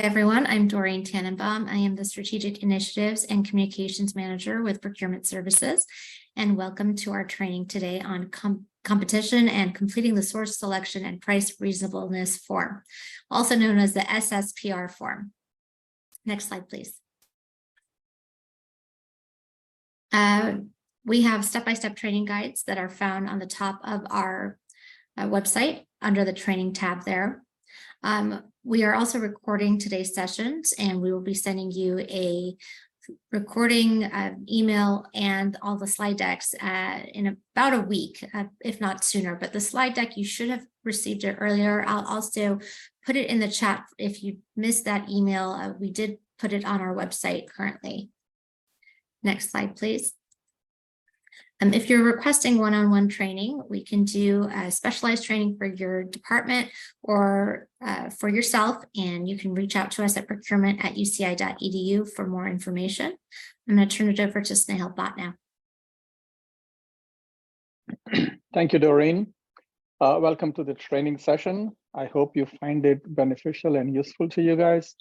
Hi, everyone. I'm Doreen Tannenbaum. I am the Strategic Initiatives and Communications Manager with Procurement Services, and welcome to our training today on competition and completing the source selection and price reasonableness form, also known as the SSPR form. Next slide, please. We have step-by-step training guides that are found on the top of our website under the training tab there. We are also recording today's sessions, and we will be sending you a recording email and all the slide decks in about a week, if not sooner. But the slide deck, you should have received it earlier. I'll also put it in the chat if you missed that email. We did put it on our website currently. Next slide, please. If you're requesting one-on-one training, we can do specialized training for your department or for yourself, and you can reach out to us at procurement@uci.edu for more information. I'm going to turn it over to Snehal Bhatt now. Thank you, Doreen. Welcome to the training session. I hope you find it beneficial and useful to you guys.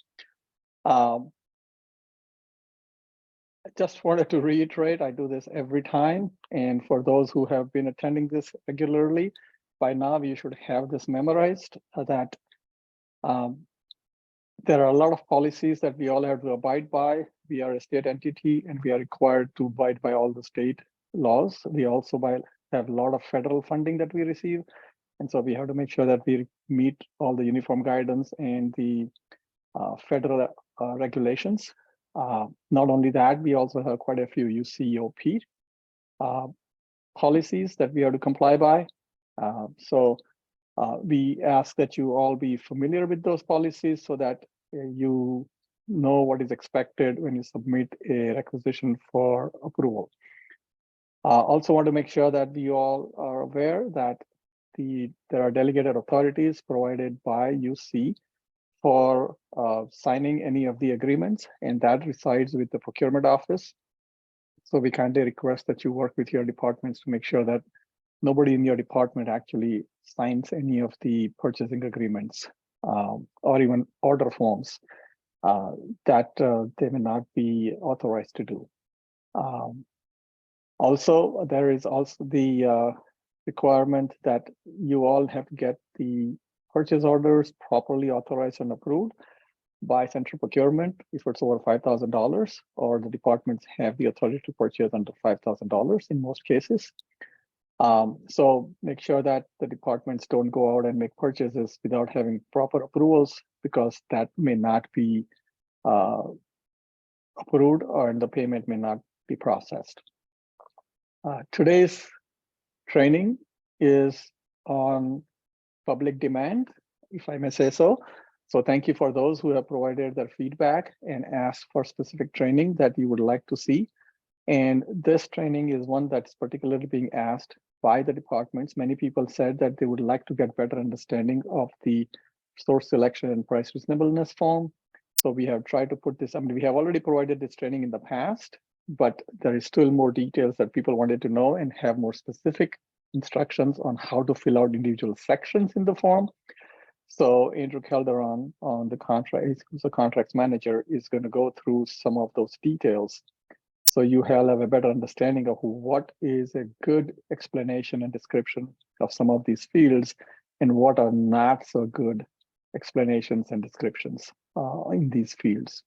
I just wanted to reiterate, I do this every time. And for those who have been attending this regularly, by now you should have this memorized, that there are a lot of policies that we all have to abide by. We are a state entity and we are required to abide by all the state laws. We also have a lot of federal funding that we receive. And so we have to make sure that we meet all the uniform guidance and the federal regulations. Not only that, we also have quite a few UCOP policies that we have to comply by. We ask that you all be familiar with those policies so that you know what is expected when you submit a requisition for approval. Also want to make sure that you all are aware that there are delegated authorities provided by UC for signing any of the agreements, and that resides with the procurement office. So we kindly request that you work with your departments to make sure that nobody in your department actually signs any of the purchasing agreements or even order forms that they may not be authorized to do. Also, there is also the requirement that you all have to get the purchase orders properly authorized and approved by central procurement if it's over $5,000, or the departments have the authority to purchase under $5,000 in most cases. So make sure that the departments don't go out and make purchases without having proper approvals, because that may not be approved or the payment may not be processed. Today's training is on public demand, if I may say so. So thank you for those who have provided their feedback and asked for specific training that you would like to see. And this training is one that's particularly being asked by the departments. Many people said that they would like to get better understanding of the source selection and price reasonableness form. So we have tried to put this, we have already provided this training in the past, but there is still more details that people wanted to know and have more specific instructions on how to fill out individual sections in the form. So Andrew Calderon, on the contract, who's the contracts manager, is going to go through some of those details, so you have a better understanding of what is a good explanation and description of some of these fields and what are not so good explanations and descriptions in these fields.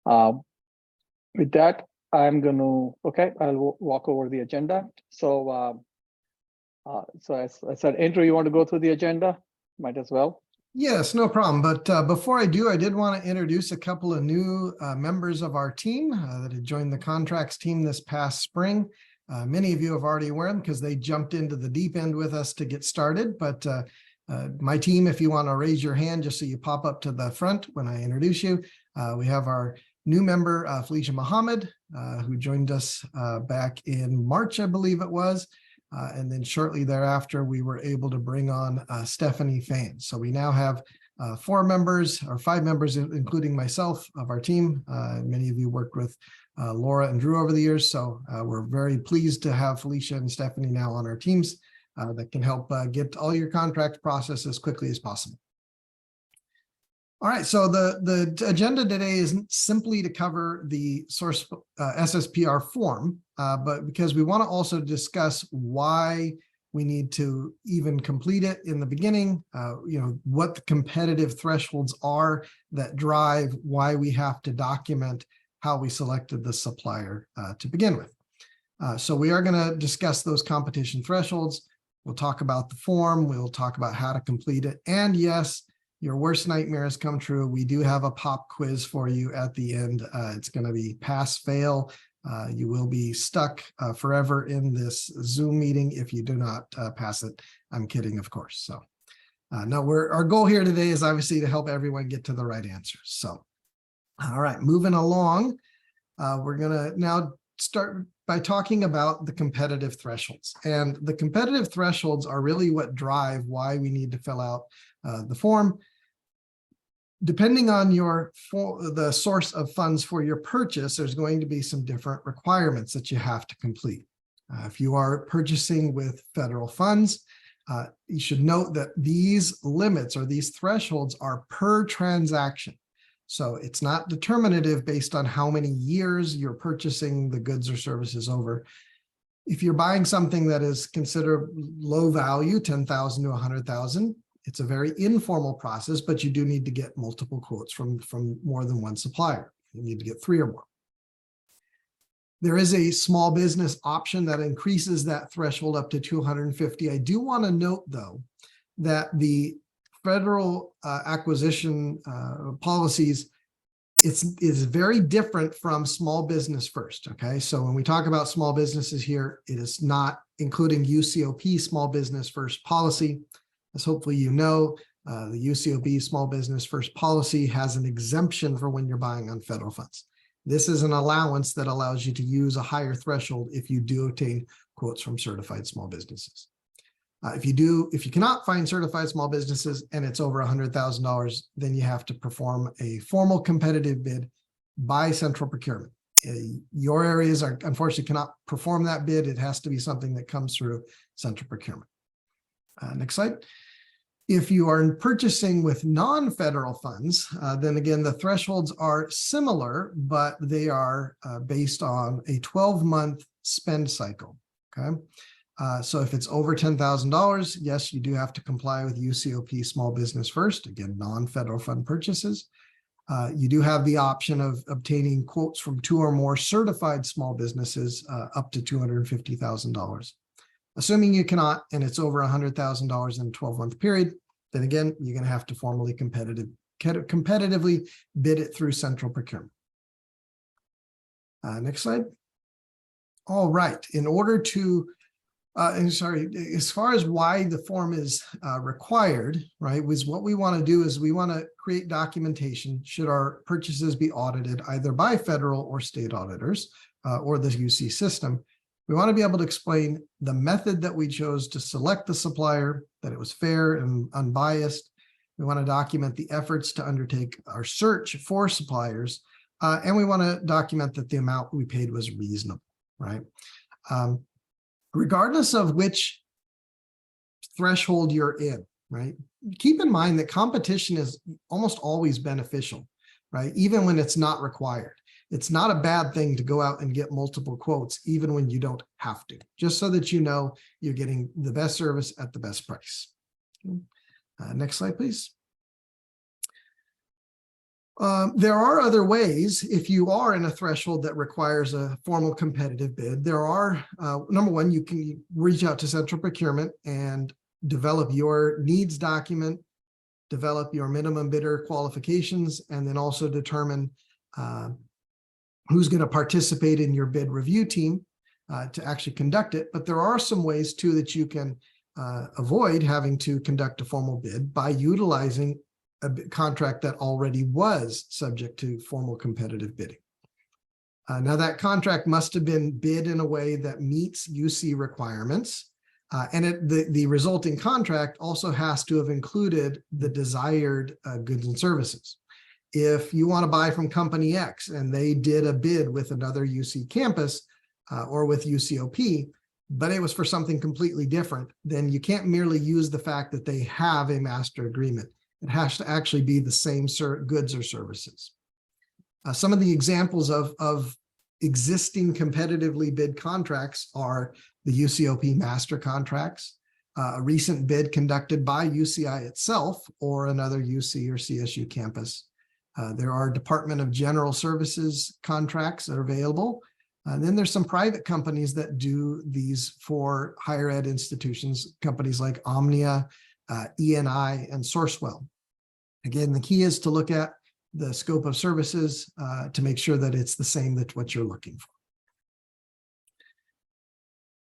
With that, I'm going to, I'll walk over the agenda. So as I said, Andrew, you want to go through the agenda? Might as well. Yes, no problem. But before I do, I did want to introduce a couple of new members of our team that had joined the contracts team this past spring. Many of you have already aware of them because they jumped into the deep end with us to get started. But my team, if you want to raise your hand just so you pop up to the front when I introduce you, we have our new member, Felicia Muhammad, who joined us back in March, I believe it was. And then shortly thereafter, we were able to bring on Stephanie Fain. So we now have 4 members, or 5 members, including myself, of our team. Many of you worked with Laura and Drew over the years. So we're very pleased to have Felicia and Stephanie now on our teams that can help get all your contract processed as quickly as possible. All right, so the agenda today isn't simply to cover the source SSPR form, but because we want to also discuss why we need to even complete it in the beginning, what the competitive thresholds are that drive why we have to document how we selected the supplier to begin with. So we are going to discuss those competition thresholds. We'll talk about the form. We'll talk about how to complete it. And yes, your worst nightmare has come true. We do have a pop quiz for you at the end. It's going to be pass, fail. You will be stuck forever in this Zoom meeting if you do not pass it. I'm kidding, of course. So no, our goal here today is obviously to help everyone get to the right answers. So, all right, moving along. We're going to now start by talking about the competitive thresholds. And the competitive thresholds are really what drive why we need to fill out the form. Depending on the source of funds for your purchase, there's going to be some different requirements that you have to complete. If you are purchasing with federal funds, you should note that these limits or these thresholds are per transaction. So it's not determinative based on how many years you're purchasing the goods or services over. If you're buying something that is considered low value, 10,000 to 100,000, it's a very informal process, but you do need to get multiple quotes from more than one supplier. You need to get 3 or more. There is a small business option that increases that threshold up to 250. I do want to note, though, that the federal acquisition policies is very different from small business first. Okay, so when we talk about small businesses here, it is not including UCOP small business first policy. As hopefully you know, the UCOP small business first policy has an exemption for when you're buying on federal funds. This is an allowance that allows you to use a higher threshold if you do obtain quotes from certified small businesses. If you cannot find certified small businesses and it's over $100,000, then you have to perform a formal competitive bid by central procurement. Your areas unfortunately cannot perform that bid. It has to be something that comes through central procurement. Next slide. If you are purchasing with non-federal funds, then again, the thresholds are similar, but they are based on a 12-month spend cycle. Okay. So if it's over $10,000, yes, you do have to comply with UCOP small business first, again, non-federal fund purchases. You do have the option of obtaining quotes from 2 or more certified small businesses up to $250,000. Assuming you cannot, and it's over $100,000 in a 12-month period, then again, you're going to have to formally competitively bid it through central procurement. Next slide. All right. In order to, as far as why the form is required, right, was what we want to do is we want to create documentation should our purchases be audited either by federal or state auditors or the UC system. We want to be able to explain the method that we chose to select the supplier, that it was fair and unbiased. We want to document the efforts to undertake our search for suppliers, and we want to document that the amount we paid was reasonable, right? Regardless of which threshold you're in, right? Keep in mind that competition is almost always beneficial, right? Even when it's not required. It's not a bad thing to go out and get multiple quotes, even when you don't have to, just so that you know you're getting the best service at the best price. Next slide, please. There are other ways if you are in a threshold that requires a formal competitive bid. There are, number one, you can reach out to central procurement and develop your needs document, develop your minimum bidder qualifications, and then also determine who's going to participate in your bid review team to actually conduct it. But there are some ways too that you can avoid having to conduct a formal bid by utilizing a contract that already was subject to formal competitive bidding. Now that contract must have been bid in a way that meets UC requirements, and the resulting contract also has to have included the desired goods and services. If you want to buy from company X and they did a bid with another UC campus or with UCOP, but it was for something completely different, then you can't merely use the fact that they have a master agreement. It has to actually be the same goods or services. Some of the examples of existing competitively bid contracts are the UCOP master contracts, a recent bid conducted by UCI itself or another UC or CSU campus. There are Department of General Services contracts that are available. And then there's some private companies that do these for higher ed institutions, companies like Omnia, ENI, and Sourcewell. Again, the key is to look at the scope of services to make sure that it's the same that what you're looking for.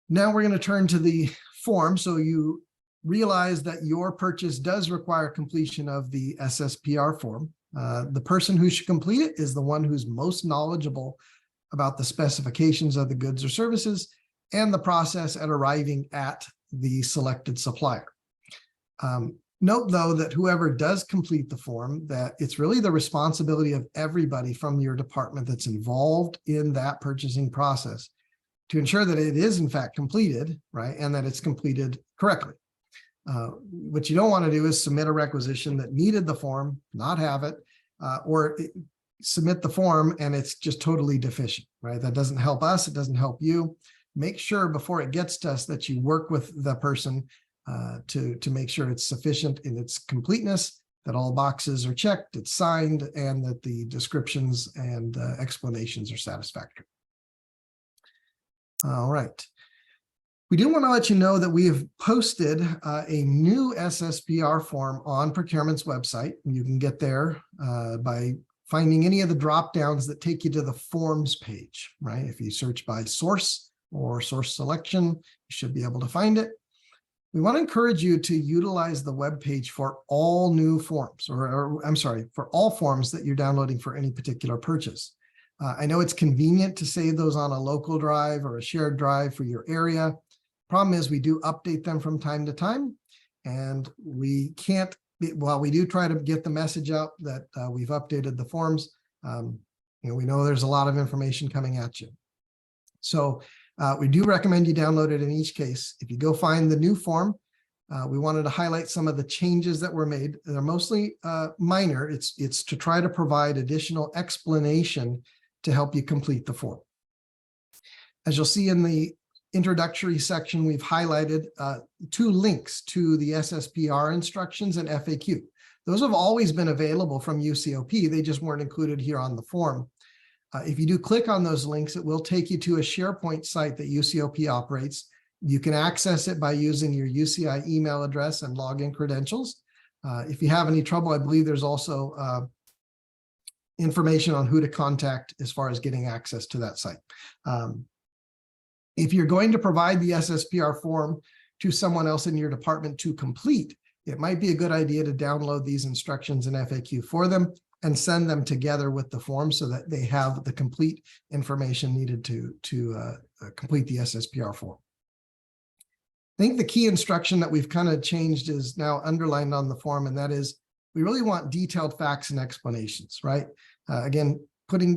Now we're going to turn to the form. So you realize that your purchase does require completion of the SSPR form. The person who should complete it is the one who's most knowledgeable about the specifications of the goods or services and the process at arriving at the selected supplier. Note, though, that whoever does complete the form, that it's really the responsibility of everybody from your department that's involved in that purchasing process to ensure that it is in fact completed, right, and that it's completed correctly. What you don't want to do is submit a requisition that needed the form, not have it, or submit the form and it's just totally deficient, right? That doesn't help us. It doesn't help you. Make sure before it gets to us that you work with the person to make sure it's sufficient in its completeness, that all boxes are checked, it's signed, and that the descriptions and explanations are satisfactory. All right. We do want to let you know that we have posted a new SSPR form on Procurement's website. You can get there by finding any of the drop downs that take you to the forms page, right? If you search by source or source selection, you should be able to find it. We want to encourage you to utilize the web page for all new forms, or I'm sorry, for all forms that you're downloading for any particular purchase. I know it's convenient to save those on a local drive or a shared drive for your area. Problem is we do update them from time to time, and we can't, while we do try to get the message out that we've updated the forms, we know there's a lot of information coming at you. So we do recommend you download it in each case. If you go find the new form, we wanted to highlight some of the changes that were made. They're mostly minor. It's to try to provide additional explanation to help you complete the form. As you'll see in the introductory section, we've highlighted 2 links to the SSPR instructions and FAQ. Those have always been available from UCOP. They just weren't included here on the form. If you do click on those links, it will take you to a SharePoint site that UCOP operates. You can access it by using your UCI email address and login credentials. If you have any trouble, I believe there's also information on who to contact as far as getting access to that site. If you're going to provide the SSPR form to someone else in your department to complete, it might be a good idea to download these instructions and FAQ for them and send them together with the form so that they have the complete information needed to complete the SSPR form. I think the key instruction that we've kind of changed is now underlined on the form, and that is we really want detailed facts and explanations, right? Again,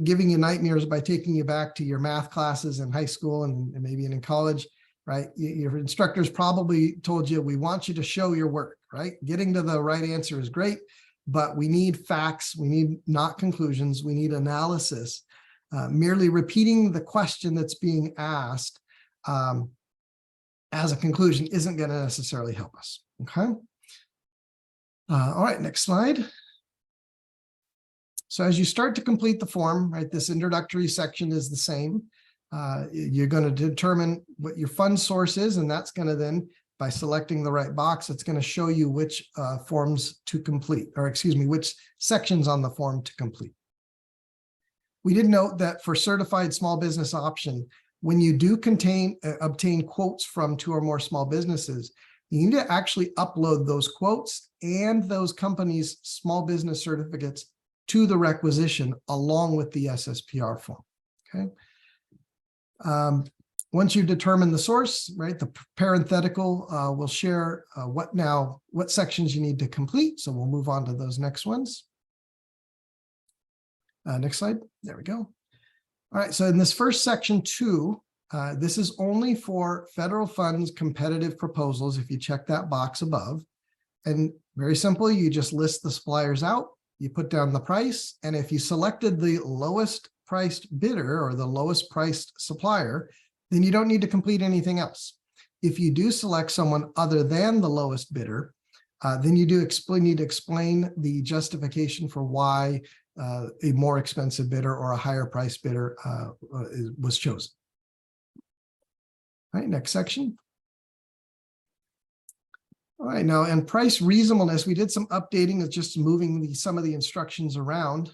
giving you nightmares by taking you back to your math classes in high school and maybe in college, right? Your instructors probably told you, we want you to show your work, right? Getting to the right answer is great, but we need facts. We need not conclusions. We need analysis. Merely repeating the question that's being asked as a conclusion isn't going to necessarily help us, okay? All right, next slide. So as you start to complete the form, right, this introductory section is the same. You're going to determine what your fund source is, and that's going to then, by selecting the right box, it's going to show you which forms to complete, or excuse me, which sections on the form to complete. We did note that for certified small business option, when you do obtain quotes from 2 or more small businesses, you need to actually upload those quotes and those companies' small business certificates to the requisition along with the SSPR form, okay? Once you determine the source, right, the parenthetical will share what sections you need to complete. So we'll move on to those next ones. Next slide. There we go. All right. So in this first section 2, this is only for federal funds competitive proposals, if you check that box above. And Very simple. You just list the suppliers out, you put down the price, and if you selected the lowest priced bidder or the lowest priced supplier, then you don't need to complete anything else. If you do select someone other than the lowest bidder, then you do need to explain the justification for why a more expensive bidder or a higher price bidder was chosen. All right, next section. All right, now in price reasonableness, we did some updating of just moving some of the instructions around.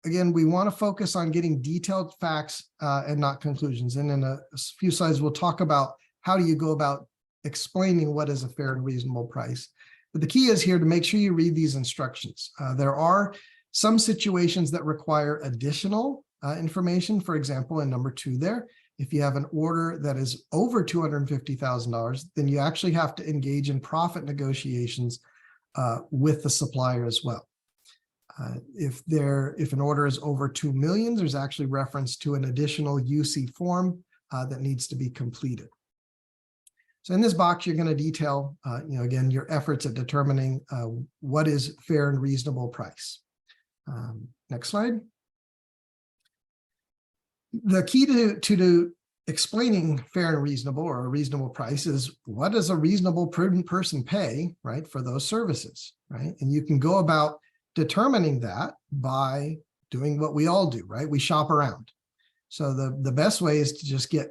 Again, we want to focus on getting detailed facts and not conclusions. And in a few slides, we'll talk about how do you go about explaining what is a fair and reasonable price. But the key is here to make sure you read these instructions. There are some situations that require additional information. For example, in number 2 there, if you have an order that is over $250,000, then you actually have to engage in profit negotiations with the supplier as well. If an order is over 2 million, there's actually reference to an additional UC form that needs to be completed. So in this box, you're going to detail, again, your efforts at determining what is fair and reasonable price. Next slide. The key to explaining fair and reasonable or a reasonable price is what does a reasonable, prudent person pay, right, for those services, right? And you can go about determining that by doing what we all do, right? We shop around. So the best way is to just get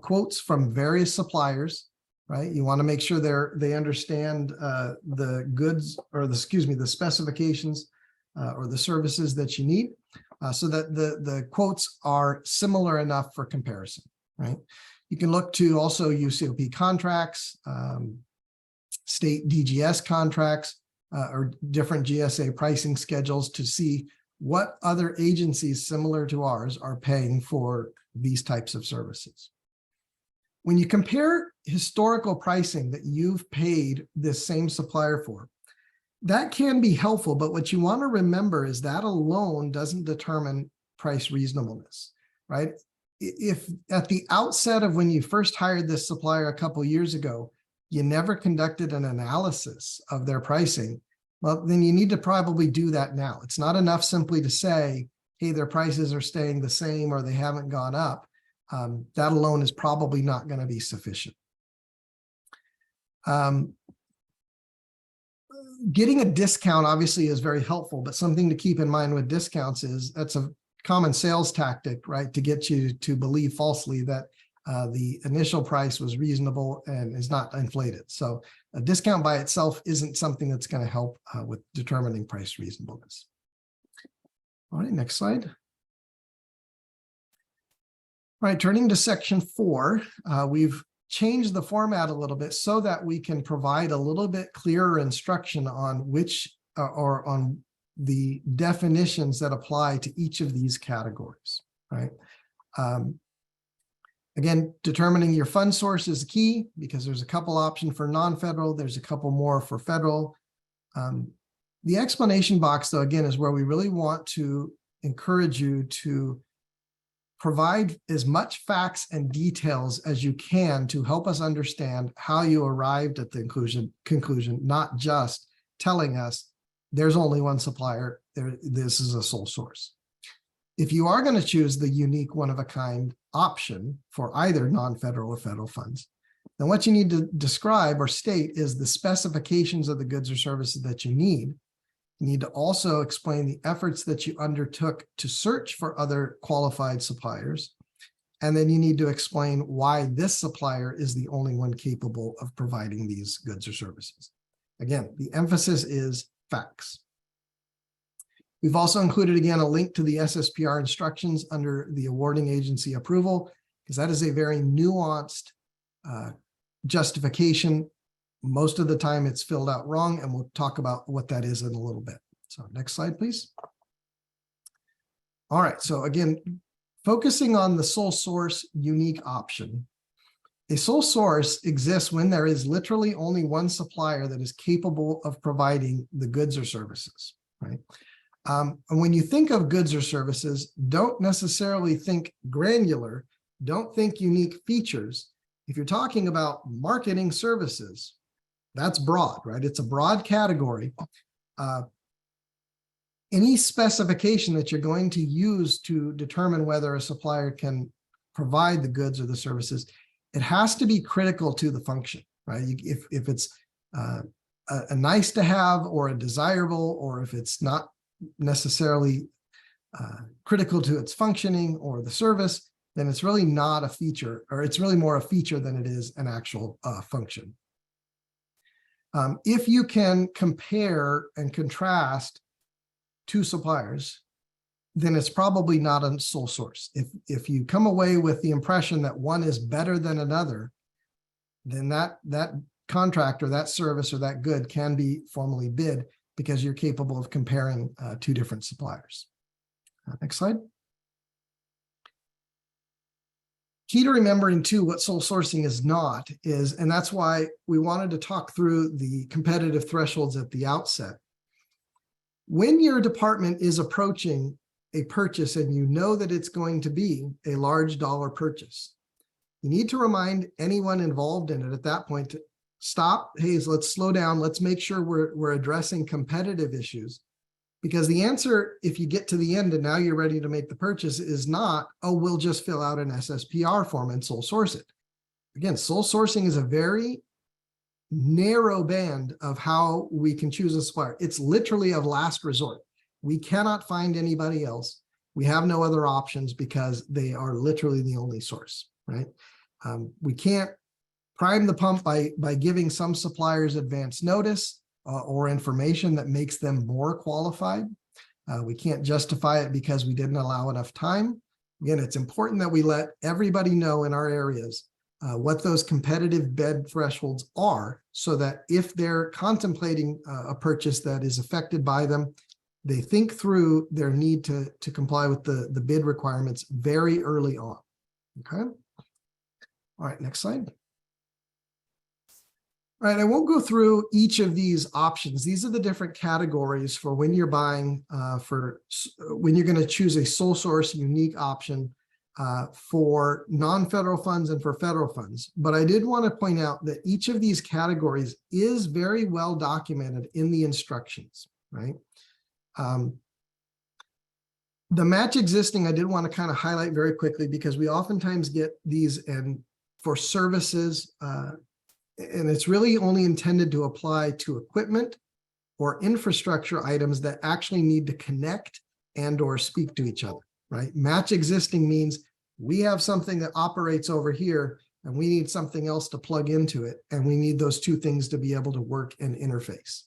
quotes from various suppliers, right? You want to make sure they understand the goods or the specifications or the services that you need. So that the quotes are similar enough for comparison, right? You can look to also UCOP contracts, state DGS contracts, or different GSA pricing schedules to see what other agencies similar to ours are paying for these types of services. When you compare historical pricing that you've paid this same supplier for, that can be helpful, but what you want to remember is that alone doesn't determine price reasonableness, right? If at the outset of when you first hired this supplier a couple years ago, you never conducted an analysis of their pricing, well, then you need to probably do that now. It's not enough simply to say, hey, their prices are staying the same or they haven't gone up. That alone is probably not going to be sufficient. Getting a discount obviously is very helpful, but something to keep in mind with discounts is that's a common sales tactic, right? To get you to believe falsely that the initial price was reasonable and is not inflated. So a discount by itself isn't something that's going to help with determining price reasonableness. All right, next slide. All right, turning to section 4, we've change the format a little bit so that we can provide a little bit clearer instruction on which or on the definitions that apply to each of these categories, right? Again, determining your fund source is key because there's a couple options for non-federal, there's a couple more for federal. The explanation box, though, again, is where we really want to encourage you to provide as much facts and details as you can to help us understand how you arrived at the conclusion, not just telling us there's only one supplier, this is a sole source. If you are going to choose the unique one-of-a-kind option for either non-federal or federal funds, then what you need to describe or state is the specifications of the goods or services that you need. You need to also explain the efforts that you undertook to search for other qualified suppliers. And then you need to explain why this supplier is the only one capable of providing these goods or services. Again, the emphasis is facts. We've also included, again, a link to the SSPR instructions under the awarding agency approval, because that is a very nuanced justification. Most of the time it's filled out wrong, and we'll talk about what that is in a little bit. So next slide, please. All right, so again, focusing on the sole source unique option. A sole source exists when there is literally only one supplier that is capable of providing the goods or services, right? And when you think of goods or services, don't necessarily think granular, don't think unique features. If you're talking about marketing services, That's broad, right? It's a broad category. Any specification that you're going to use to determine whether a supplier can provide the goods or the services, it has to be critical to the function, right? If it's a nice to have or a desirable, or if it's not necessarily critical to its functioning or the service, then it's really not a feature, or it's really more a feature than it is an actual function. If you can compare and contrast two suppliers, then it's probably not a sole source. If you come away with the impression that one is better than another, then that contract or that service or that good can be formally bid because you're capable of comparing two different suppliers. Next slide. Key to remembering too what sole sourcing is not is, and that's why we wanted to talk through the competitive thresholds at the outset. When your department is approaching a purchase and you know that it's going to be a large dollar purchase, you need to remind anyone involved in it at that point to stop. Hey, let's slow down. Let's make sure we're addressing competitive issues. Because the answer, if you get to the end and now you're ready to make the purchase, is not, oh, we'll just fill out an SSPR form and sole source it. Again, sole sourcing is a very narrow band of how we can choose a supplier. It's literally of last resort. We cannot find anybody else. We have no other options because they are literally the only source, right? We can't prime the pump by giving some suppliers advance notice or information that makes them more qualified. We can't justify it because we didn't allow enough time. Again, it's important that we let everybody know in our areas what those competitive bid thresholds are, so that if they're contemplating a purchase that is affected by them, they think through their need to comply with the bid requirements very early on. Okay. All right, next slide. All right, I won't go through each of these options. These are the different categories for when you're buying, when you're going to choose a sole source unique option for non-federal funds and for federal funds. But I did want to point out that each of these categories is very well documented in the instructions, right? The match existing, I did want to kind of highlight very quickly because we oftentimes get these and for services, and it's really only intended to apply to equipment or infrastructure items that actually need to connect and or speak to each other, right? Match existing means we have something that operates over here and we need something else to plug into it. And we need those two things to be able to work and interface.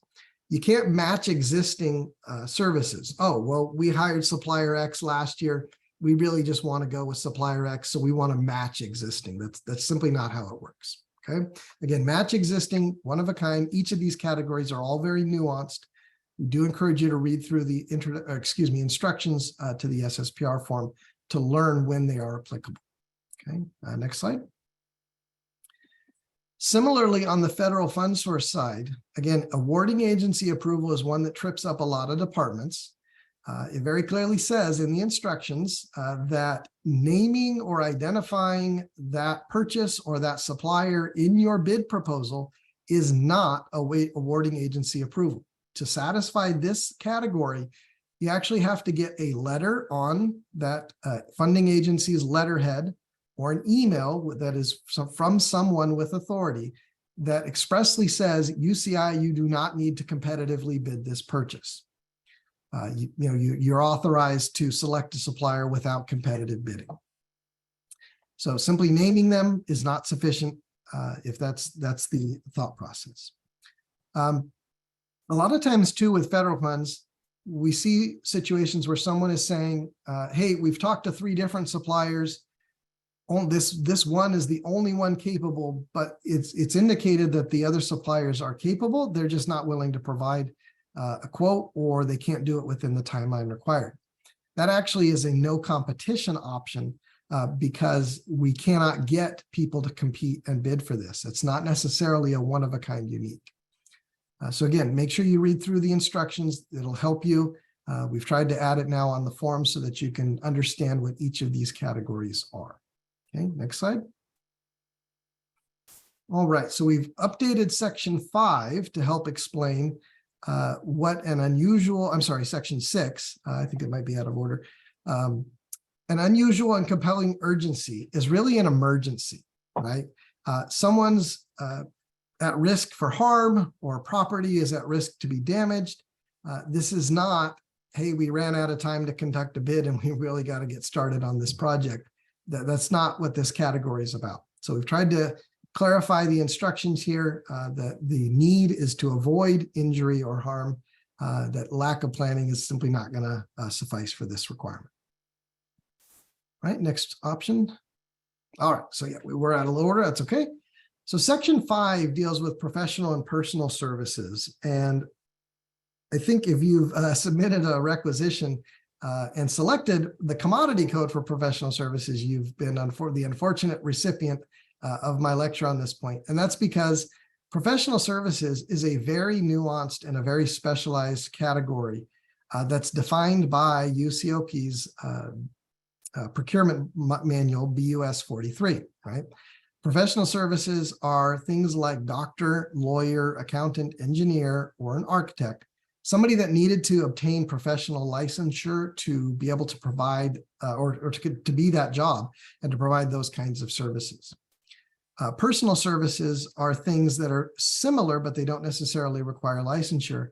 You can't match existing services. Oh, well, we hired supplier X last year. We really just want to go with supplier X, so we want to match existing. That's simply not how it works. Okay. Again, match existing, one of a kind. Each of these categories are all very nuanced. We do encourage you to read through the instructions to the SSPR form to learn when they are applicable. Okay. Next slide. Similarly, on the federal fund source side, again, awarding agency approval is one that trips up a lot of departments. It very clearly says in the instructions that naming or identifying that purchase or that supplier in your bid proposal is not awarding agency approval. To satisfy this category, you actually have to get a letter on that funding agency's letterhead or an email that is from someone with authority that expressly says, UCI, you do not need to competitively bid this purchase. You're authorized to select a supplier without competitive bidding. So simply naming them is not sufficient if that's the thought process. A lot of times too with federal funds, we see situations where someone is saying, hey, we've talked to 3 different suppliers. This one is the only one capable, but it's indicated that the other suppliers are capable. They're just not willing to provide a quote, or they can't do it within the timeline required. That actually is a no competition option because we cannot get people to compete and bid for this. It's not necessarily a one-of-a-kind unique. So again, make sure you read through the instructions. It'll help you. We've tried to add it now on the form so that you can understand what each of these categories are. Okay, next slide. All right, so we've updated section 5 to help explain what an unusual, I'm sorry, section 6, I think it might be out of order. An unusual and compelling urgency is really an emergency, right? Someone's at risk for harm or property is at risk to be damaged. This is not, hey, we ran out of time to conduct a bid and we really got to get started on this project. That's not what this category is about. So we've tried to clarify the instructions here. The need is to avoid injury or harm. That lack of planning is simply not going to suffice for this requirement. All right, next option. All right, so yeah, we were out of order. That's okay. So section 5 deals with professional and personal services. And I think if you've submitted a requisition and selected the commodity code for professional services, you've been the unfortunate recipient of my lecture on this point. And that's because professional services is a very nuanced and a very specialized category that's defined by UCOP's procurement manual, BUS 43, right? Professional services are things like doctor, lawyer, accountant, engineer, or an architect, somebody that needed to obtain professional licensure to be able to provide or to be that job and to provide those kinds of services. Personal services are things that are similar, but they don't necessarily require licensure.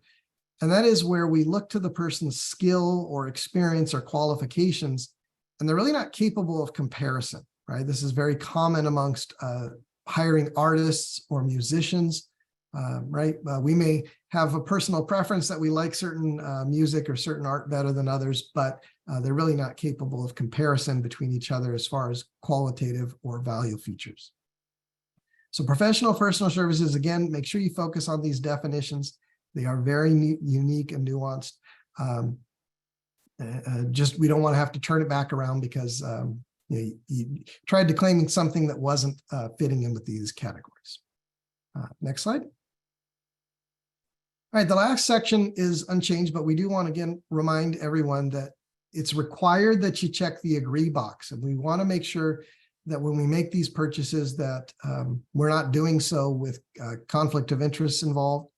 And that is where we look to the person's skill or experience or qualifications, and they're really not capable of comparison, right? This is very common amongst hiring artists or musicians, right? We may have a personal preference that we like certain music or certain art better than others, but they're really not capable of comparison between each other as far as qualitative or value features. So professional personal services, again, make sure you focus on these definitions. They are very unique and nuanced. Just we don't want to have to turn it back around because you tried to claim something that wasn't fitting in with these categories. Next slide. All right, the last section is unchanged, but we do want to again remind everyone that it's required that you check the agree box, and we want to make sure that when we make these purchases that we're not doing so with conflict of interest involved.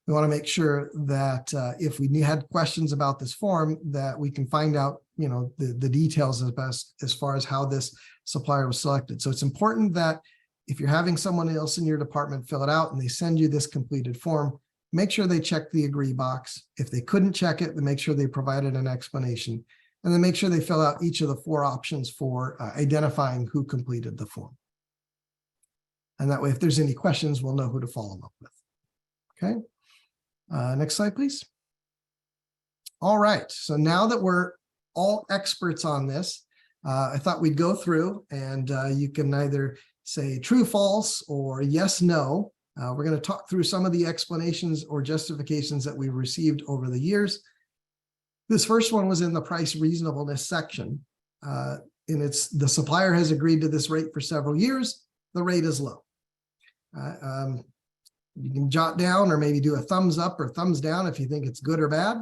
We want to make sure that if we had questions about this form, that we can find out, the details as far as how this supplier was selected. So it's important that if you're having someone else in your department fill it out and they send you this completed form, make sure they check the agree box. If they couldn't check it, then make sure they provided an explanation. And then make sure they fill out each of the 4 options for identifying who completed the form. And that way, if there's any questions, we'll know who to follow up with. Okay. Next slide, please. All right. So now that we're all experts on this, I thought we'd go through and you can either say true, false, or yes, no. We're going to talk through some of the explanations or justifications that we've received over the years. This first one was in the price reasonableness section. And it's the supplier has agreed to this rate for several years. The rate is low. You can jot down or maybe do a thumbs up or thumbs down if you think it's good or bad.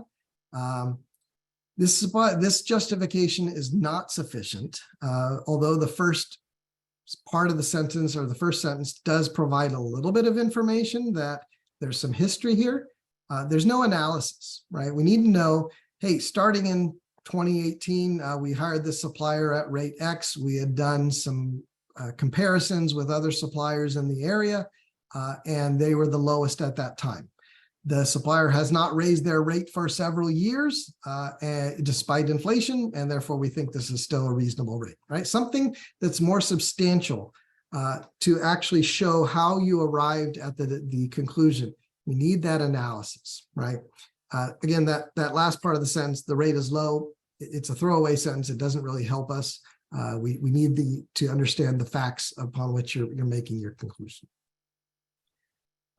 This justification is not sufficient, although the first part of the sentence or the first sentence does provide a little bit of information that there's some history here. There's no analysis, right? We need to know, hey, starting in 2018, we hired this supplier at rate X. We had done some comparisons with other suppliers in the area, and they were the lowest at that time. The supplier has not raised their rate for several years, despite inflation, and therefore we think this is still a reasonable rate, right? Something that's more substantial to actually show how you arrived at the conclusion. We need that analysis, right? Again, that last part of the sentence, the rate is low, it's a throwaway sentence. It doesn't really help us. We need to understand the facts upon which you're making your conclusion.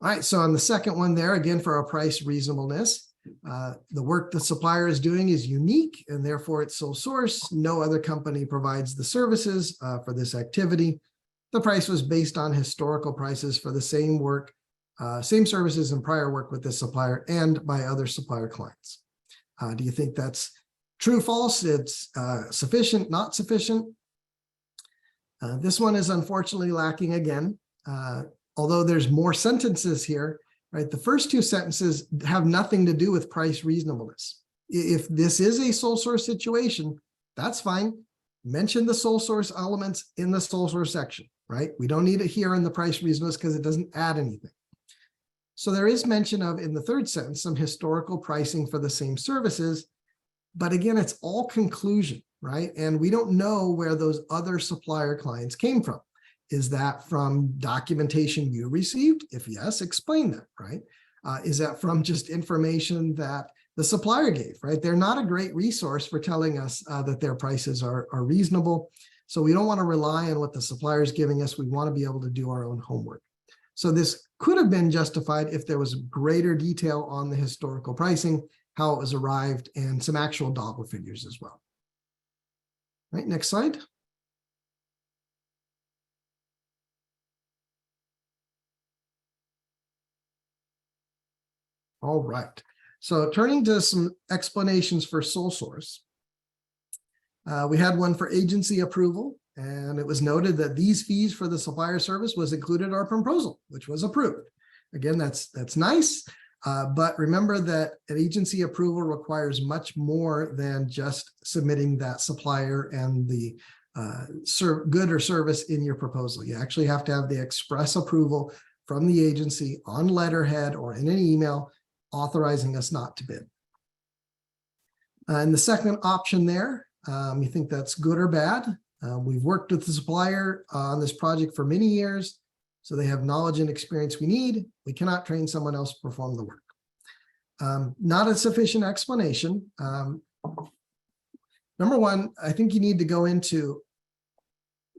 All right, so on the second one there, again, for our price reasonableness, the work the supplier is doing is unique and therefore it's sole source. No other company provides the services for this activity. The price was based on historical prices for the same work, same services and prior work with this supplier and by other supplier clients. Do you think that's true, false? It's sufficient, not sufficient? This one is unfortunately lacking again. although there's more sentences here, right? The first two sentences have nothing to do with price reasonableness. If this is a sole source situation, that's fine. Mention the sole source elements in the sole source section, right? We don't need it here in the price reasonableness because it doesn't add anything. So there is mention of, in the third sentence, some historical pricing for the same services, but again, it's all conclusion, right? And we don't know where those other supplier clients came from. Is that from documentation you received? If yes, explain that, right? Is that from just information that the supplier gave, right? They're not a great resource for telling us that their prices are reasonable. So we don't want to rely on what the supplier is giving us. We want to be able to do our own homework. So this could have been justified if there was greater detail on the historical pricing, how it was arrived, and some actual dollar figures as well. Right, next slide. All right, so turning to some explanations for sole source. We had one for agency approval, and it was noted that these fees for the supplier service was included in our proposal, which was approved. Again, that's nice, but remember that an agency approval requires much more than just submitting that supplier and the good or service in your proposal. You actually have to have the express approval from the agency on letterhead or in an email authorizing us not to bid. And the second option there, you think that's good or bad? We've worked with the supplier on this project for many years, so they have knowledge and experience we need. We cannot train someone else to perform the work. Not a sufficient explanation. Number one, I think you need to go into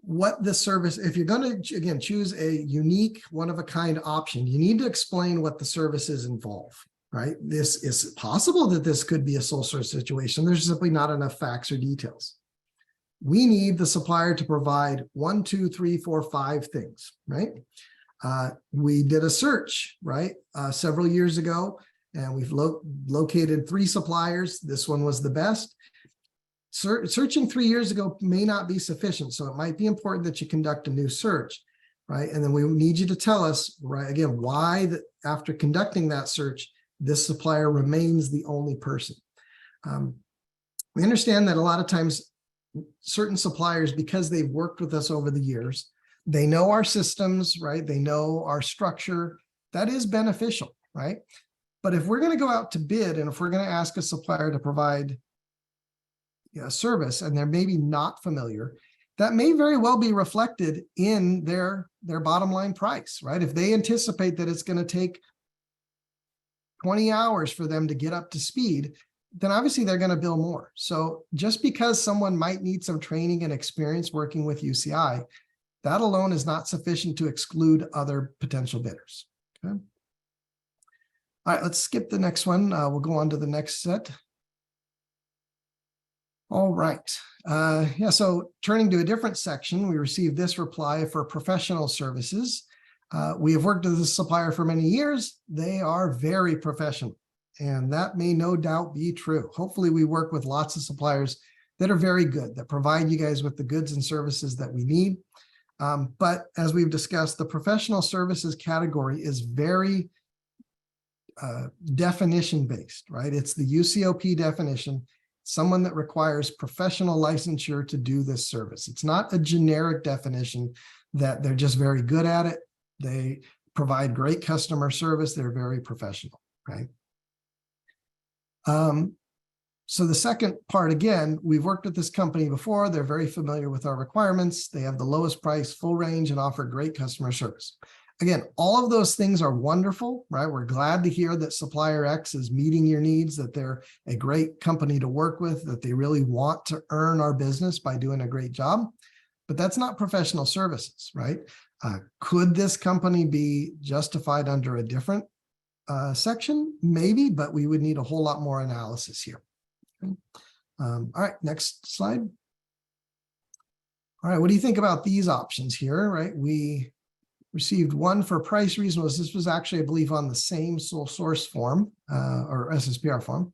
what the service, if you're going to, again, choose a unique, one-of-a-kind option, you need to explain what the services involve, right? This is possible that this could be a sole source situation. There's simply not enough facts or details. We need the supplier to provide 1, 2, 3, 4, 5 things, right? We did a search, right, several years ago, and we've located 3 suppliers. This one was the best. Searching 3 years ago may not be sufficient, so it might be important that you conduct a new search, right? And then we need you to tell us, right, again, why after conducting that search, this supplier remains the only person. We understand that a lot of times certain suppliers, because they've worked with us over the years, they know our systems, right? They know our structure. That is beneficial, right? But if we're going to go out to bid, and if we're going to ask a supplier to provide a service and they're maybe not familiar, that may very well be reflected in their bottom line price, right? If they anticipate that it's going to take 20 hours for them to get up to speed, then obviously they're going to bill more. So just because someone might need some training and experience working with UCI, that alone is not sufficient to exclude other potential bidders. Okay. All right, let's skip the next one. We'll go on to the next set. All right. Yeah, so turning to a different section, we received this reply for professional services. We have worked with the supplier for many years. They are very professional, and that may no doubt be true. Hopefully we work with lots of suppliers that are very good, that provide you guys with the goods and services that we need. But as we've discussed, the professional services category is very definition based, right? It's the UCOP definition, someone that requires professional licensure to do this service. It's not a generic definition that they're just very good at it. They provide great customer service. They're very professional, right? So the second part, again, we've worked with this company before. They're very familiar with our requirements. They have the lowest price, full range, and offer great customer service. Again, all of those things are wonderful, right? We're glad to hear that Supplier X is meeting your needs, that they're a great company to work with, that they really want to earn our business by doing a great job. But that's not professional services, right? Could this company be justified under a different section? Maybe, but we would need a whole lot more analysis here. Okay. All right, next slide. All right, what do you think about these options here, right? We received one for price reasonableness. This was actually, I believe, on the same sole source form or SSPR form.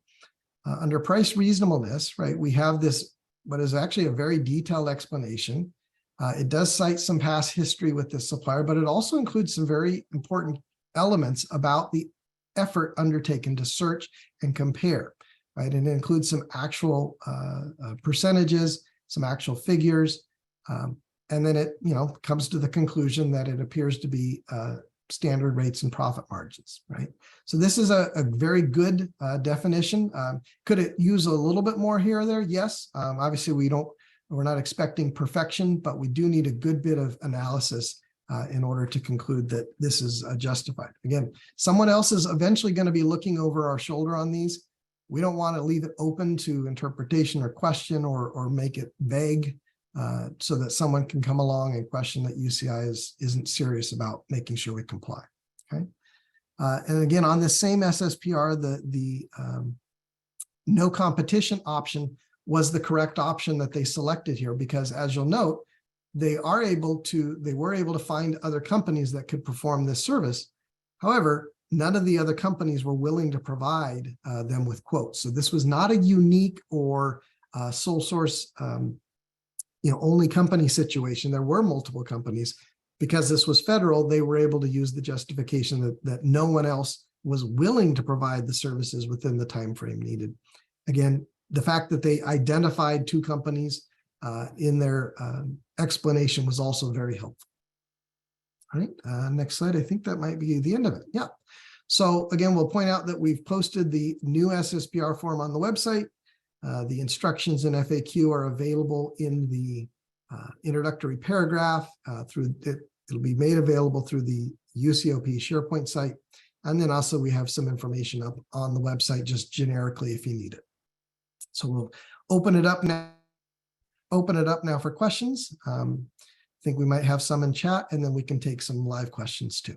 Under price reasonableness, right, we have this, what is actually a very detailed explanation. It does cite some past history with this supplier, but it also includes some very important elements about the effort undertaken to search and compare, right? And it includes some actual percentages, some actual figures, and then it, comes to the conclusion that it appears to be standard rates and profit margins, right? So this is a very good definition. Could it use a little bit more here or there? Yes. Obviously, we're not expecting perfection, but we do need a good bit of analysis in order to conclude that this is justified. Again, someone else is eventually going to be looking over our shoulder on these. We don't want to leave it open to interpretation or question or make it vague so that someone can come along and question that UCI isn't serious about making sure we comply. Okay. And again, on this same SSPR, the no competition option was the correct option that they selected here, because as you'll note, they were able to find other companies that could perform this service. However, none of the other companies were willing to provide them with quotes. So this was not a unique or sole source, only company situation. There were multiple companies. Because this was federal, they were able to use the justification that no one else was willing to provide the services within the time frame needed. Again, the fact that they identified two companies in their explanation was also very helpful. All right, next slide. I think that might be the end of it. Yeah. So again, we'll point out that we've posted the new SSPR form on the website. The instructions and FAQ are available in the introductory paragraph. It'll be made available through the UCOP SharePoint site. And then also we have some information up on the website just generically if you need it. So we'll open it up now. For questions. I think we might have some in chat, and then we can take some live questions too.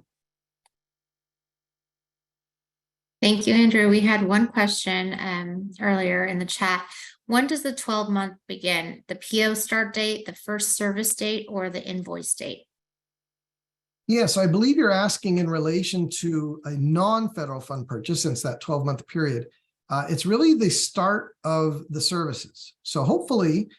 Thank you, Andrew. We had one question earlier in the chat. When does the 12-month begin? The PO start date, the first service date, or the invoice date? Yes, I believe you're asking in relation to a non-federal fund purchase, since that 12-month period. It's really the start of the services. So hopefully,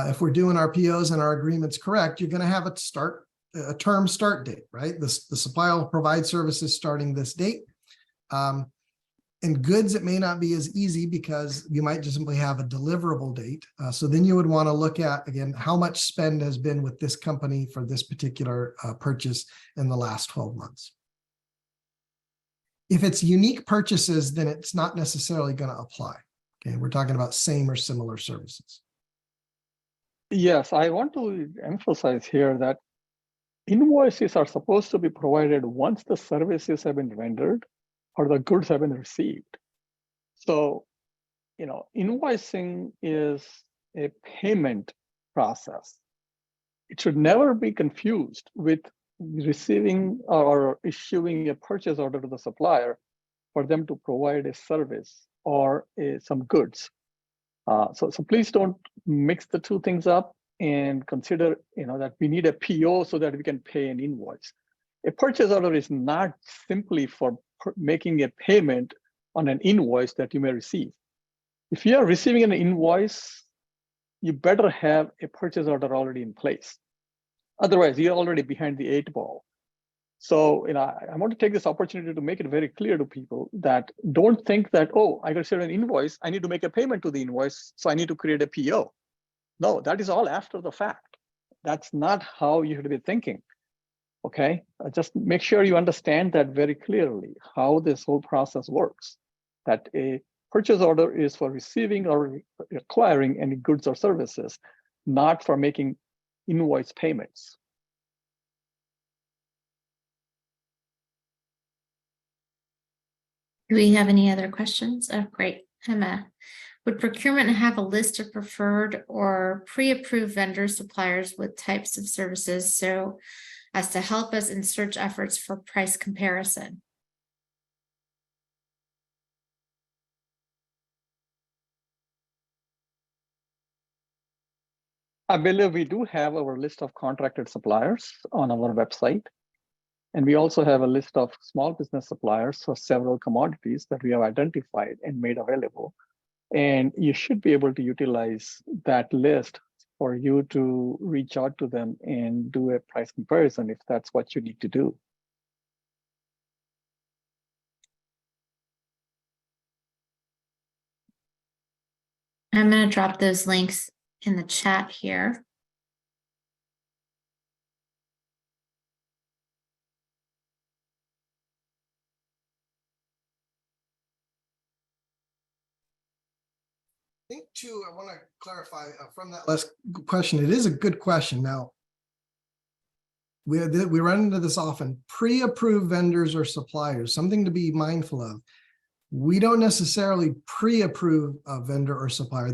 if we're doing our POs and our agreements correct, you're going to have a term start date, right? The supplier will provide services starting this date. In goods, it may not be as easy because you might just simply have a deliverable date. So then you would want to look at, again, how much spend has been with this company for this particular purchase in the last 12 months. If it's unique purchases, then it's not necessarily going to apply. Okay, we're talking about same or similar services. Yes, I want to emphasize here that invoices are supposed to be provided once the services have been rendered or the goods have been received. So, invoicing is a payment process. It should never be confused with receiving or issuing a purchase order to the supplier for them to provide a service or some goods. So please don't mix the two things up and consider, that we need a PO so that we can pay an invoice. A purchase order is not simply for making a payment on an invoice that you may receive. If you are receiving an invoice, you better have a purchase order already in place. Otherwise, you're already behind the 8 ball. So, I want to take this opportunity to make it very clear to people that don't think that, oh, I got an invoice, I need to make a payment to the invoice, so I need to create a PO. No, that is all after the fact. That's not how you should be thinking. Okay, just make sure you understand that very clearly, how this whole process works. That a purchase order is for receiving or acquiring any goods or services, not for making invoice payments. Do we have any other questions? Oh, great. Emma, would procurement have a list of preferred or pre-approved vendor suppliers with types of services so as to help us in search efforts for price comparison? I believe we do have our list of contracted suppliers on our website. And we also have a list of small business suppliers for several commodities that we have identified and made available. And you should be able to utilize that list for you to reach out to them and do a price comparison if that's what you need to do. I'm going to drop those links in the chat here. I think too, I want to clarify from that last question. It is a good question. Now, we run into this often. Pre-approved vendors or suppliers, something to be mindful of. We don't necessarily pre-approve a vendor or supplier.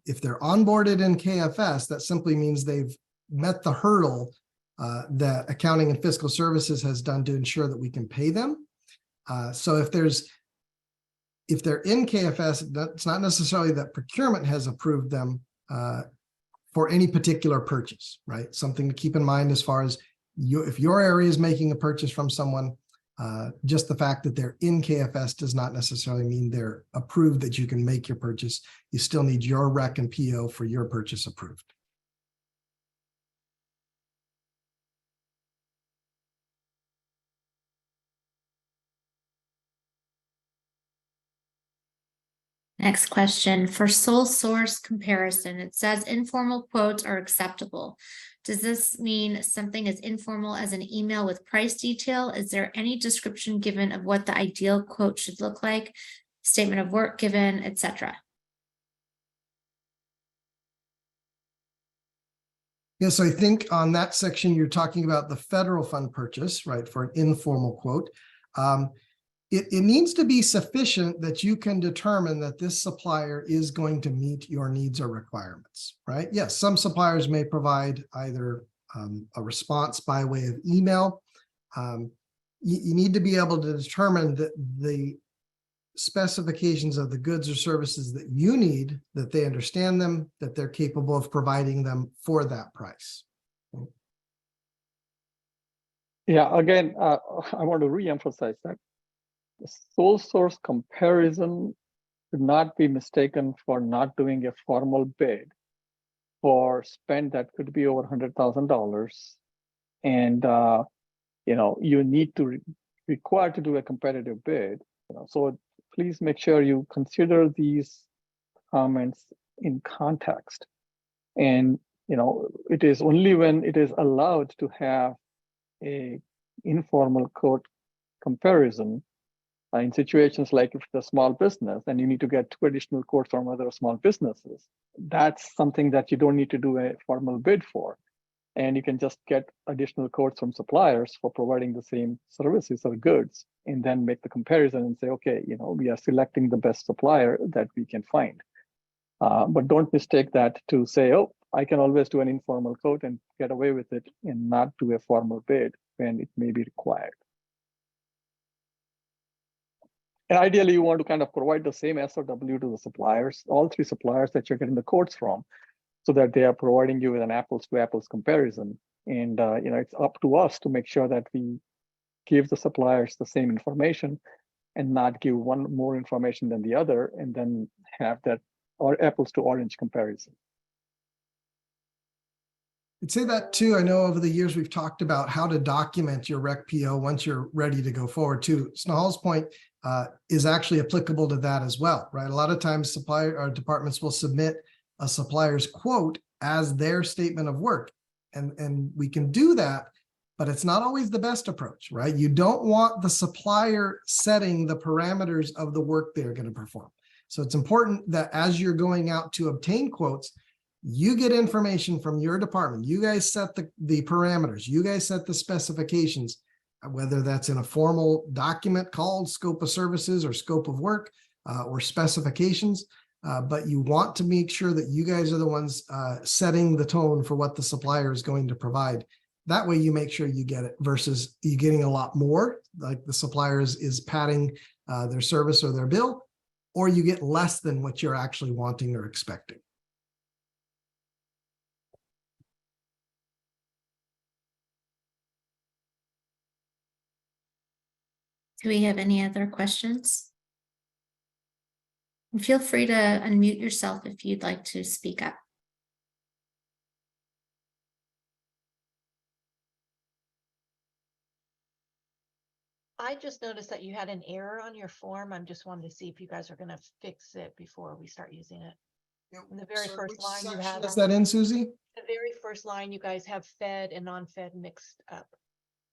If they're onboarded in KFS, that simply means they've met the hurdle that Accounting and Fiscal Services has done to ensure that we can pay them. So if they're in KFS, that's not necessarily that procurement has approved them for any particular purchase, right? Something to keep in mind as far as if your area is making a purchase from someone, just the fact that they're in KFS does not necessarily mean they're approved that you can make your purchase. You still need your rec and PO for your purchase approved. Next question, for sole source comparison, it says informal quotes are acceptable. Does this mean something as informal as an email with price detail? Is there any description given of what the ideal quote should look like? Statement of work given, etc. Yes, I think on that section, you're talking about the federal fund purchase, right, for an informal quote. It needs to be sufficient that you can determine that this supplier is going to meet your needs or requirements, right? Yes, some suppliers may provide either a response by way of email. You need to be able to determine that the specifications of the goods or services that you need, that they understand them, that they're capable of providing them for that price. Yeah, again, I want to re-emphasize that the sole source comparison should not be mistaken for not doing a formal bid for spend that could be over $100,000. And, you need to require to do a competitive bid. So please make sure you consider these comments in context. And, it is only when it is allowed to have a informal quote comparison in situations like if it's a small business and you need to get 2 additional quotes from other small businesses, that's something that you don't need to do a formal bid for. And you can just get additional quotes from suppliers for providing the same services or goods, and then make the comparison and say, okay, we are selecting the best supplier that we can find. But don't mistake that to say, oh, I can always do an informal quote and get away with it and not do a formal bid when it may be required. And ideally, you want to kind of provide the same SOW to the suppliers, all 3 suppliers that you're getting the quotes from, so that they are providing you with an apples to apples comparison. And it's up to us to make sure that we give the suppliers the same information and not give one more information than the other, and then have that or apples to orange comparison. I'd say that too. I know over the years we've talked about how to document your rec PO once you're ready to go forward too. Snahal's point is actually applicable to that as well, right? A lot of times supplier or departments will submit a supplier's quote as their statement of work. And we can do that, but it's not always the best approach, right? You don't want the supplier setting the parameters of the work they're going to perform. So it's important that as you're going out to obtain quotes, you get information from your department. You guys set the parameters. You guys set the specifications, whether that's in a formal document called scope of services or scope of work or specifications. But you want to make sure that you guys are the ones setting the tone for what the supplier is going to provide. That way you make sure you get it versus you getting a lot more, like the supplier is padding their service or their bill, or you get less than what you're actually wanting or expecting. Do we have any other questions? And feel free to unmute yourself if you'd like to speak up. I just noticed that you had an error on your form. I'm just wanting to see if you guys are gonna fix it before we start using it. In the very Sorry, first which line you section have, is that in, Susie? the very first line, you guys have fed and non-fed mixed up.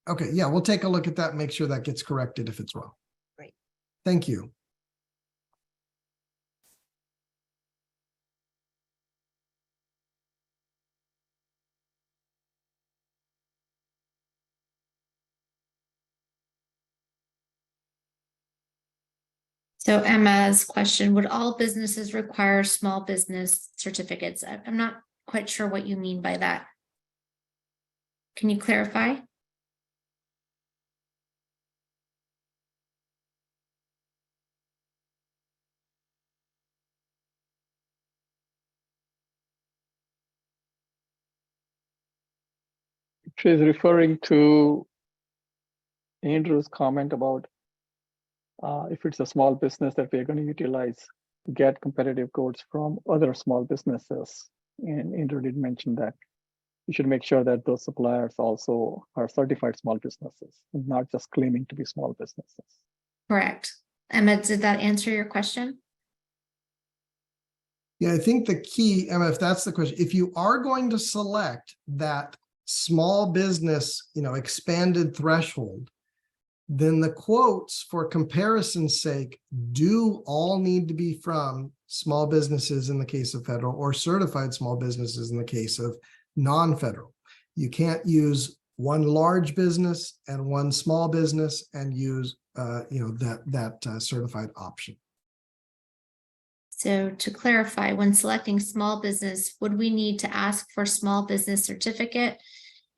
Okay, yeah, we'll take a look at that and make sure that gets corrected if it's wrong. Great. Thank you. So Emma's question, would all businesses require small business certificates? I'm not quite sure what you mean by that. Can you clarify? She's referring to Andrew's comment about if it's a small business that we're going to utilize to get competitive quotes from other small businesses. And Andrew did mention that you should make sure that those suppliers also are certified small businesses and not just claiming to be small businesses. Correct. Emma, did that answer your question? Yeah, I think the key, Emma, if that's the question, if you are going to select that small business, expanded threshold, then the quotes for comparison's sake do all need to be from small businesses in the case of federal or certified small businesses in the case of non-federal. You can't use one large business and one small business and use that certified option. So to clarify, when selecting small business, would we need to ask for small business certificate?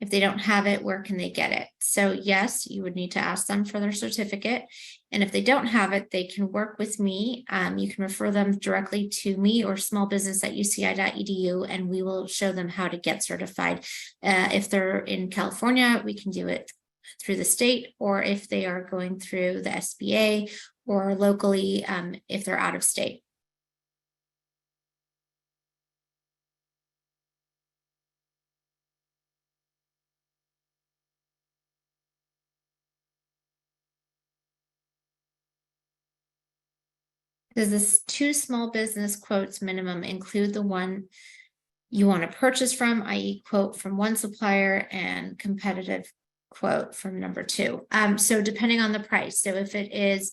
If they don't have it, where can they get it? So yes, you would need to ask them for their certificate. And if they don't have it, they can work with me. You can refer them directly to me or smallbusiness@uci.edu, and we will show them how to get certified. If they're in California, we can do it through the state, or if they are going through the SBA or locally, if they're out of state. Does this 2 small business quotes minimum include the one you want to purchase from, i.e. quote from one supplier and competitive quote from number 2? So depending on the price. So if it is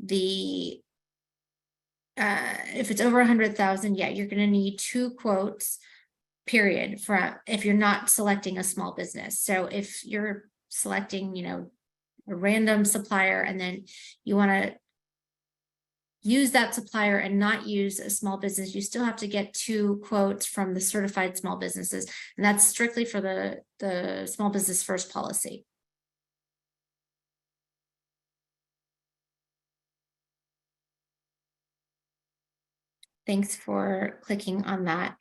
if it's over 100,000, yeah, you're going to need 2 quotes, period, for if you're not selecting a small business. So if you're selecting, a random supplier and then you want to use that supplier and not use a small business, you still have to get 2 quotes from the certified small businesses. And that's strictly for the small business first policy. Thanks for clicking on that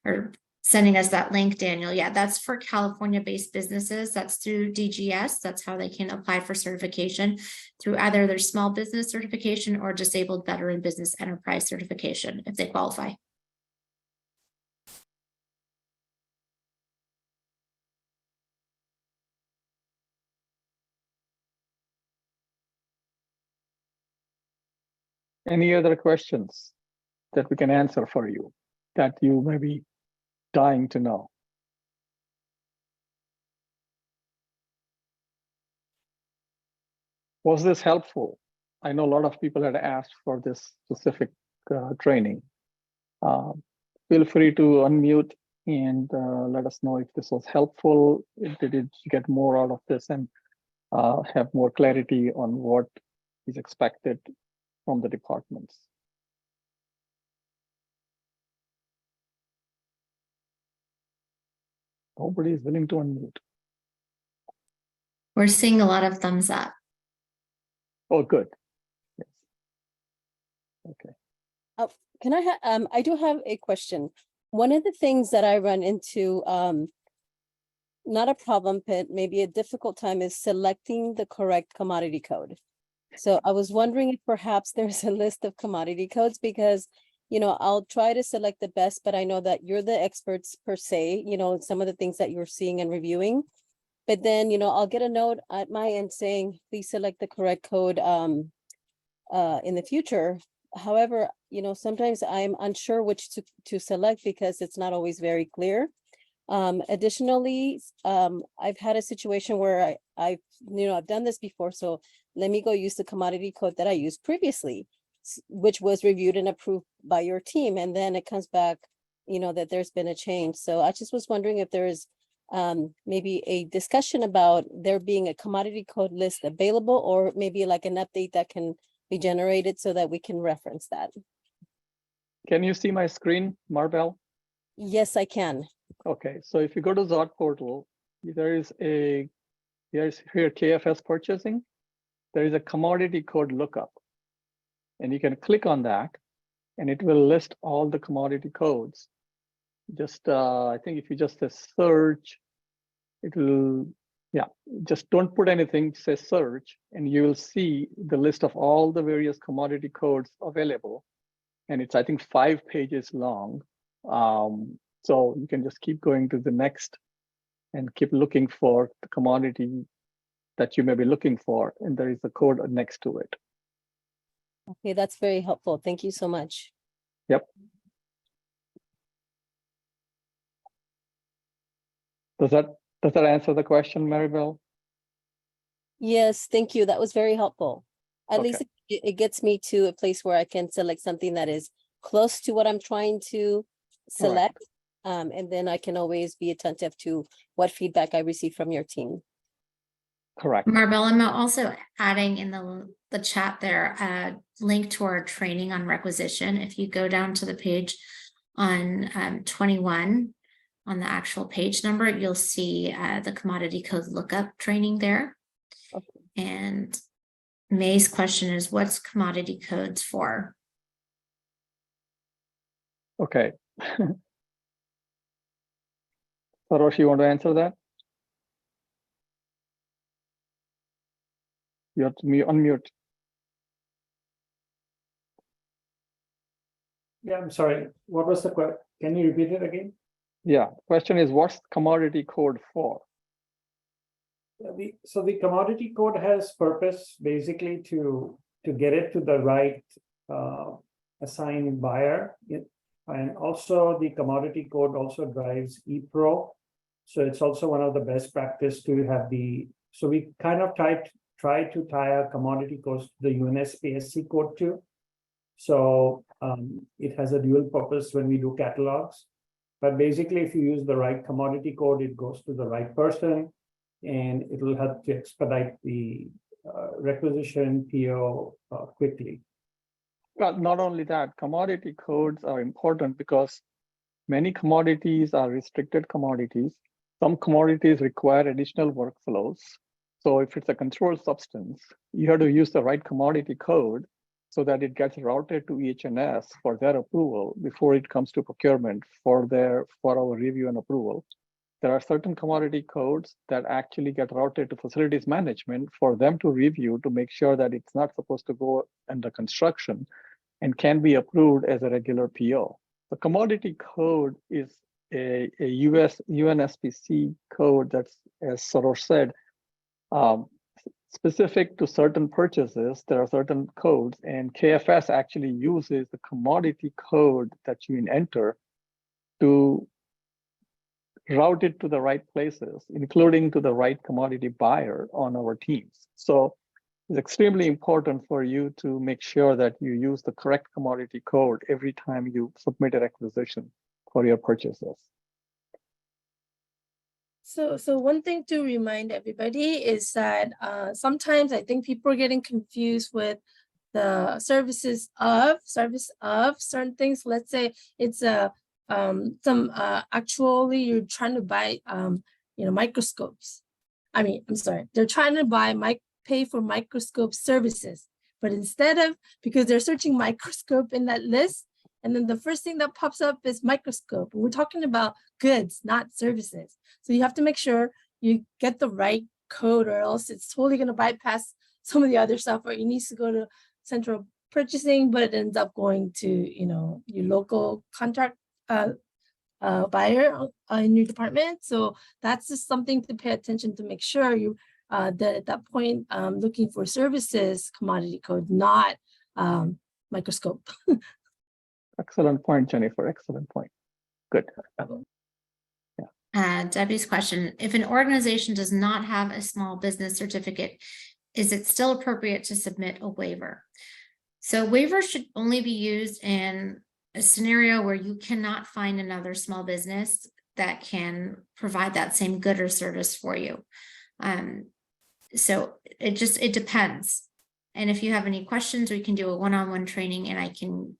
or sending us that link, Daniel. Yeah, that's for California-based businesses. That's through DGS. That's how they can apply for certification through either their small business certification or disabled veteran business enterprise certification if they qualify. Any other questions that we can answer for you that you may be dying to know? Was this helpful? I know a lot of people had asked for this specific training. Feel free to unmute and let us know if this was helpful. Did you get more out of this and have more clarity on what is expected from the departments? Nobody is willing to unmute. We're seeing a lot of thumbs up. Oh, good. Yes. Okay. Can I I do have a question. One of the things that I run into, not a problem, but maybe a difficult time, is selecting the correct commodity code. So I was wondering if perhaps there's a list of commodity codes, because, I'll try to select the best, but I know that you're the experts per se, some of the things that you're seeing and reviewing. But then, I'll get a note at my end saying, please select the correct code in the future. However, sometimes I'm unsure which to select because it's not always very clear. Additionally, I've had a situation where I've done this before. So let me go use the commodity code that I used previously, which was reviewed and approved by your team. And then it comes back, that there's been a change. So I just was wondering if there is maybe a discussion about there being a commodity code list available, or maybe like an update that can be generated so that we can reference that. Can you see my screen, Marbell? Yes, I can. Okay, so if you go to Zot portal, there's here KFS purchasing. There is a commodity code lookup, and you can click on that, and it will list all the commodity codes. Just I think if you just say search, it will, yeah, just don't put anything, say search, and you will see the list of all the various commodity codes available. And it's, I think, 5 pages long. So you can just keep going to the next and keep looking for the commodity that you may be looking for. And there is a code next to it. Okay, that's very helpful. Thank you so much. Yep. Does that answer the question, Maribel? Yes, thank you. That was very helpful. At Okay. least it gets me to a place where I can select something that is close to what I'm trying to select. And then I can always be attentive to what feedback I receive from your team. Correct. Marbell, I'm also adding in the chat there a link to our training on requisition. If you go down to the page on 21, on the actual page number, you'll see the commodity code lookup training there. Okay. And May's question is, what's commodity codes for? Okay. Sarosh, you want to answer that? You have to unmute. Yeah, I'm sorry. What was the question? Can you repeat it again? Yeah, question is, what's commodity code for? So the commodity code has purpose basically to get it to the right assigned buyer. And also the commodity code also drives ePro. So it's also one of the best practice to have so we kind of try to tie our commodity codes to the UNSPSC code too. So it has a dual purpose when we do catalogs. But basically, if you use the right commodity code, it goes to the right person, and it will help to expedite the requisition PO quickly. Well, not only that, commodity codes are important because many commodities are restricted commodities. Some commodities require additional workflows. So if it's a controlled substance, you have to use the right commodity code so that it gets routed to EH&S for their approval before it comes to procurement for our review and approval. There are certain commodity codes that actually get routed to facilities management for them to review to make sure that it's not supposed to go under construction and can be approved as a regular PO. The commodity code is a UNSPC code that's, as Sarosh said, specific to certain purchases. There are certain codes, and KFS actually uses the commodity code that you enter to route it to the right places, including to the right commodity buyer on our teams. So it's extremely important for you to make sure that you use the correct commodity code every time you submit a requisition for your purchases. So one thing to remind everybody is that sometimes I think people are getting confused with the service of certain things. Let's say it's actually you're trying to buy microscopes. I'm sorry, they're trying to pay for microscope services, but instead of, because they're searching microscope in that list, and then the first thing that pops up is microscope. We're talking about goods, not services. So you have to make sure you get the right code, or else it's totally going to bypass some of the other stuff, or it needs to go to central purchasing, but it ends up going to your local contract buyer in your department. So that's just something to pay attention to make sure you that at that point looking for services commodity code, not microscope. Excellent point, Jennifer. Excellent point. Good. Debbie's question, if an organization does not have a small business certificate, is it still appropriate to submit a waiver? So waivers should only be used in a scenario where you cannot find another small business that can provide that same good or service for you. So it depends. And if you have any questions, we can do a one-on-one training and I can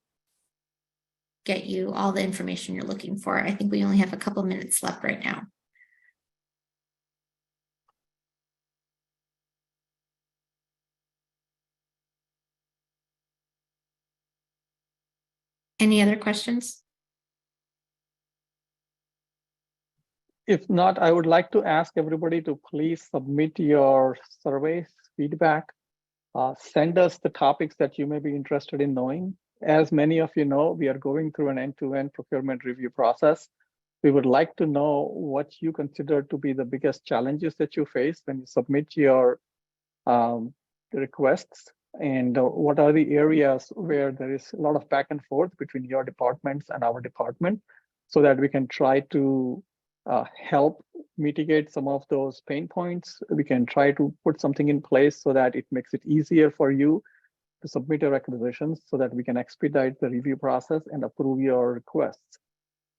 get you all the information you're looking for. I think we only have a couple minutes left right now. Any other questions? If not, I would like to ask everybody to please submit your surveys, feedback. Send us the topics that you may be interested in knowing. As many of you know, we are going through an end-to-end procurement review process. We would like to know what you consider to be the biggest challenges that you face when you submit your requests, and what are the areas where there is a lot of back and forth between your departments and our department, so that we can try to help mitigate some of those pain points. We can try to put something in place so that it makes it easier for you to submit your requisitions, so that we can expedite the review process and approve your requests.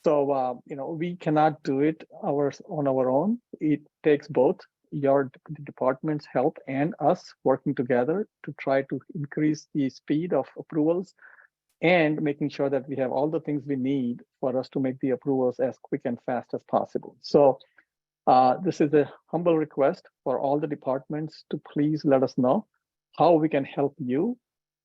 So, we cannot do it on our own. It takes both your department's help and us working together to try to increase the speed of approvals and making sure that we have all the things we need for us to make the approvals as quick and fast as possible. So this is a humble request for all the departments to please let us know how we can help you,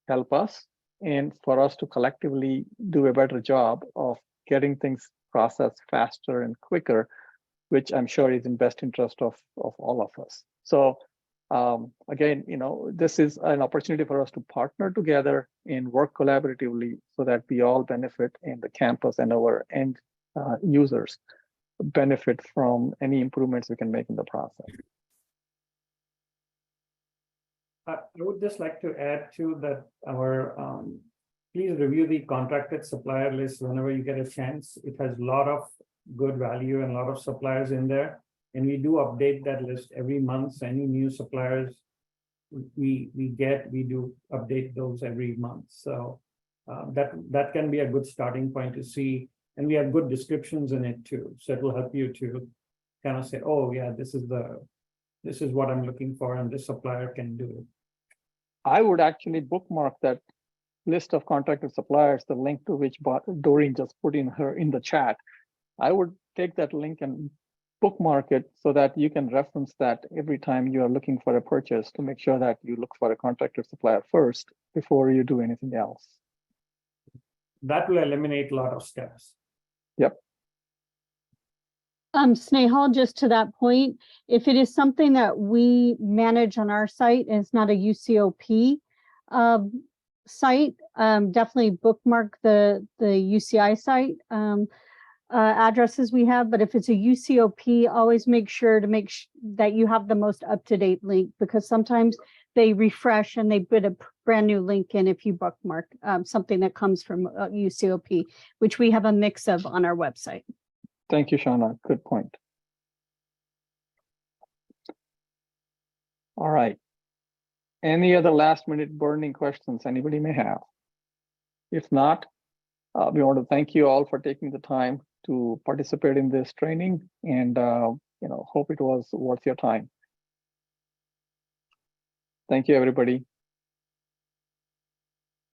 help us, and for us to collectively do a better job of getting things processed faster and quicker, which I'm sure is in best interest of all of us. So again, this is an opportunity for us to partner together and work collaboratively so that we all benefit, and the campus and our end users benefit from any improvements we can make in the process. I would just like to add to that please review the contracted supplier list whenever you get a chance. It has a lot of good value and a lot of suppliers in there. And we do update that list every month. So any new suppliers we do update those every month. So that can be a good starting point to see. And we have good descriptions in it too. So it will help you to kind of say, oh yeah, this is what I'm looking for, and this supplier can do it. I would actually bookmark that list of contracted suppliers, the link to which Doreen just put in the chat. I would take that link and bookmark it so that you can reference that every time you are looking for a purchase, to make sure that you look for a contracted supplier first before you do anything else. That will eliminate a lot of steps. Yep. Snehal, just to that point, if it is something that we manage on our site and it's not a UCOP site, definitely bookmark the UCI site addresses we have. But if it's a UCOP, always make sure to that you have the most up-to-date link, because sometimes they refresh and they put a brand new link in if you bookmark something that comes from UCOP, which we have a mix of on our website. Thank you, Shauna. Good point. All right. Any other last-minute burning questions anybody may have? If not, we want to thank you all for taking the time to participate in this training, and hope it was worth your time. Thank you, everybody.